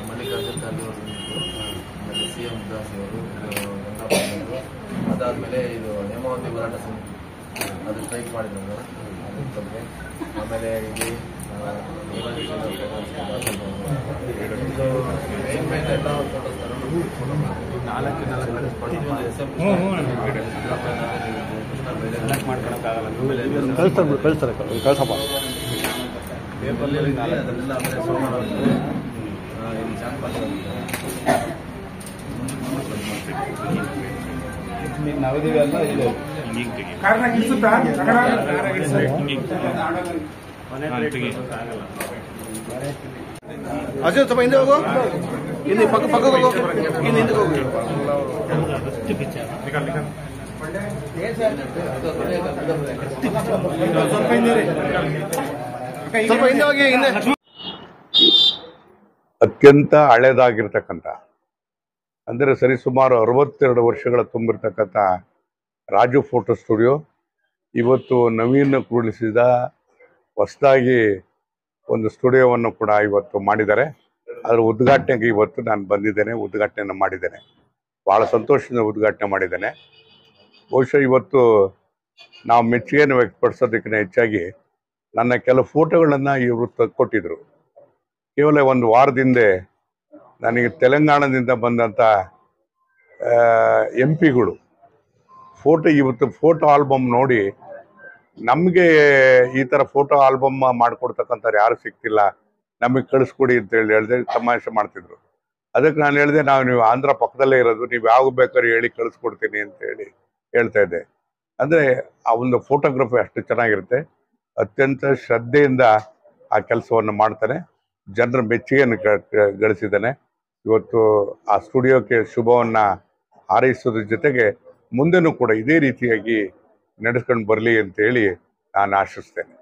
ಮಲ್ಲಿಕಾರ್ಜುನ್ ಖರ್ಗೆ ಅವರು, ಆಮೇಲೆ CM ದಾಸ್ ಅವರು, ಅದಾದಮೇಲೆ ಇದು ನೇಮಾವತಿ ಹೋರಾಟ ಸಮಿತಿ ಅದು ಸ್ಟ್ರೈಕ್ ಮಾಡಿದ್ರು ಅದ್ರ ಬಗ್ಗೆ. ಆಮೇಲೆ ಇಲ್ಲಿ ಮೇನ್ ಎಲ್ಲ ಫೋಟೋಸ್ ಕಳ್ಸಪ್ಪ ಪೇಪರ್ಲಿ ಅದನ್ನೆಲ್ಲ ಆಮೇಲೆ ಸೋಮವಾರ ಇಲ್ಲಿ ಜಾನಪದ ನಾವಿದೀವಿ ಅಲ್ಲ ಇದು ಅಜಯ್ ಸ್ವಲ್ಪ ಹಿಂದೆ ಹೋಗು, ಹಿಂದೆ ಪಕ್ಕ ಹೋಗು, ಹಿಂದೆ ಹೋಗು. ಸ್ವಲ್ಪ ಹಿಂದೆ ಹೋಗಿ. ಹಿಂದೆ ಅತ್ಯಂತ ಹಳೆದಾಗಿರ್ತಕ್ಕಂಥ ಅಂದರೆ ಸರಿಸುಮಾರು 62 ವರ್ಷಗಳ ತುಂಬಿರ್ತಕ್ಕಂಥ ರಾಜು ಫೋಟೋ ಸ್ಟುಡಿಯೋ ಇವತ್ತು ನವೀನಗೊಳಿಸಿದ ಹೊಸದಾಗಿ ಒಂದು ಸ್ಟುಡಿಯೋವನ್ನು ಕೂಡ ಇವತ್ತು ಮಾಡಿದ್ದಾರೆ. ಅದರ ಉದ್ಘಾಟನೆಗೆ ಇವತ್ತು ನಾನು ಬಂದಿದ್ದೇನೆ, ಉದ್ಘಾಟನೆಯನ್ನು ಮಾಡಿದ್ದೇನೆ. ಭಾಳ ಸಂತೋಷದಿಂದ ಉದ್ಘಾಟನೆ ಮಾಡಿದ್ದೇನೆ. ಬಹುಶಃ ಇವತ್ತು ನಾವು ಮೆಚ್ಚುಗೆಯನ್ನು ವ್ಯಕ್ತಪಡಿಸೋದಕ್ಕಿಂತ ಹೆಚ್ಚಾಗಿ ನನ್ನ ಕೆಲವು ಫೋಟೋಗಳನ್ನು ಇವರು ತೆಗೆದುಕೊಟ್ಟಿದ್ರು. ಕೇವಲ ಒಂದು ವಾರದಿಂದ ನನಗೆ ತೆಲಂಗಾಣದಿಂದ ಬಂದಂಥ MP ಗಳು ಇವತ್ತು ಫೋಟೋ ಆಲ್ಬಮ್ ನೋಡಿ ನಮಗೆ ಈ ಥರ ಫೋಟೋ ಆಲ್ಬಮ್ ಮಾಡಿಕೊಡ್ತಕ್ಕಂಥವ್ರು ಯಾರು ಸಿಗ್ತಿಲ್ಲ, ನಮಗೆ ಕಳಿಸ್ಕೊಡಿ ಅಂತೇಳಿ ಹೇಳಿದೆ. ತಮಾಷೆ ಮಾಡ್ತಿದ್ರು. ಅದಕ್ಕೆ ನಾನು ಹೇಳಿದೆ, ನೀವು ಆಂಧ್ರ ಪಕ್ಕದಲ್ಲೇ ಇರೋದು, ನೀವು ಯಾವಾಗ ಬೇಕಾದ್ರೂ ಹೇಳಿ ಕಳಿಸ್ಕೊಡ್ತೀನಿ ಅಂತೇಳಿ ಹೇಳ್ತಾ ಇದ್ದೆ. ಅಂದರೆ ಆ ಒಂದು ಫೋಟೋಗ್ರಫಿ ಅಷ್ಟು ಚೆನ್ನಾಗಿರುತ್ತೆ. ಅತ್ಯಂತ ಶ್ರದ್ಧೆಯಿಂದ ಆ ಕೆಲಸವನ್ನು ಮಾಡ್ತಾನೆ. ಜನರ ಮೆಚ್ಚುಗೆಯನ್ನು ಗಳಿಸಿದ್ದಾನೆ. ಇವತ್ತು ಆ ಸ್ಟುಡಿಯೋಕ್ಕೆ ಶುಭವನ್ನು ಹಾರೈಸೋದ್ರ ಜೊತೆಗೆ ಮುಂದೆನೂ ಕೂಡ ಇದೇ ರೀತಿಯಾಗಿ ನಡೆಸ್ಕೊಂಡು ಬರಲಿ ಅಂತೇಳಿ ನಾನು ಆಶಿಸ್ತೇನೆ.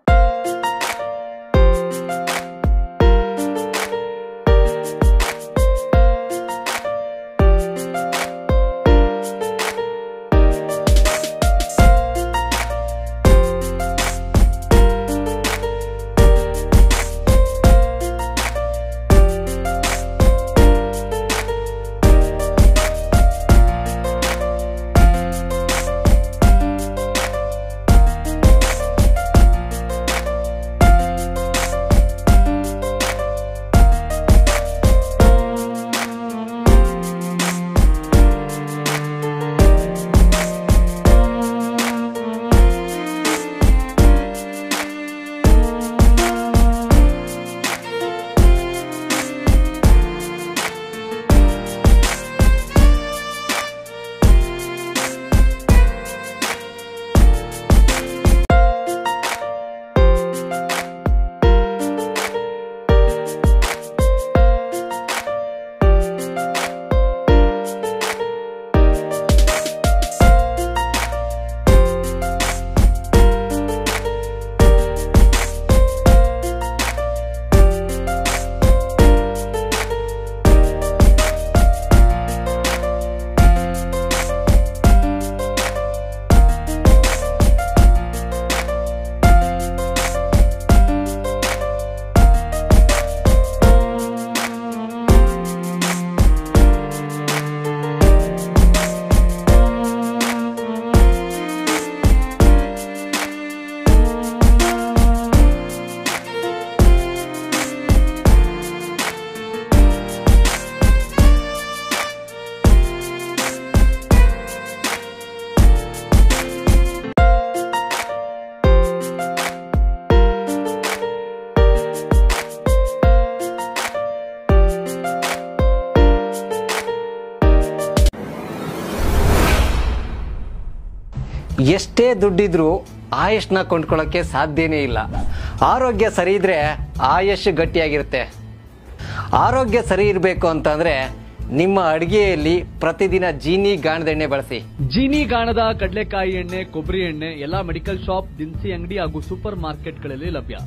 ಎಷ್ಟೇ ದುಡ್ಡಿದ್ರೂ ಆಯುಷ್ನ ಕೊಂಡ್ಕೊಳ್ಳೋಕ್ಕೆ ಸಾಧ್ಯನೇ ಇಲ್ಲ. ಆರೋಗ್ಯ ಸರಿ ಇದ್ರೆ ಆಯುಷ್ ಗಟ್ಟಿಯಾಗಿರುತ್ತೆ. ಆರೋಗ್ಯ ಸರಿ ಇರಬೇಕು ಅಂತಂದ್ರೆ ನಿಮ್ಮ ಅಡಿಗೆಯಲ್ಲಿ ಪ್ರತಿದಿನ ಜೀನಿ ಗಾಣದ ಎಣ್ಣೆ ಬಳಸಿ. ಜೀನಿ ಗಾಣದ ಕಡಲೆಕಾಯಿ ಎಣ್ಣೆ, ಕೊಬ್ಬರಿ ಎಣ್ಣೆ ಎಲ್ಲ ಮೆಡಿಕಲ್ ಶಾಪ್, ದಿನಸಿ ಅಂಗಡಿ ಹಾಗೂ ಸೂಪರ್ ಮಾರ್ಕೆಟ್ಗಳಲ್ಲಿ ಲಭ್ಯ.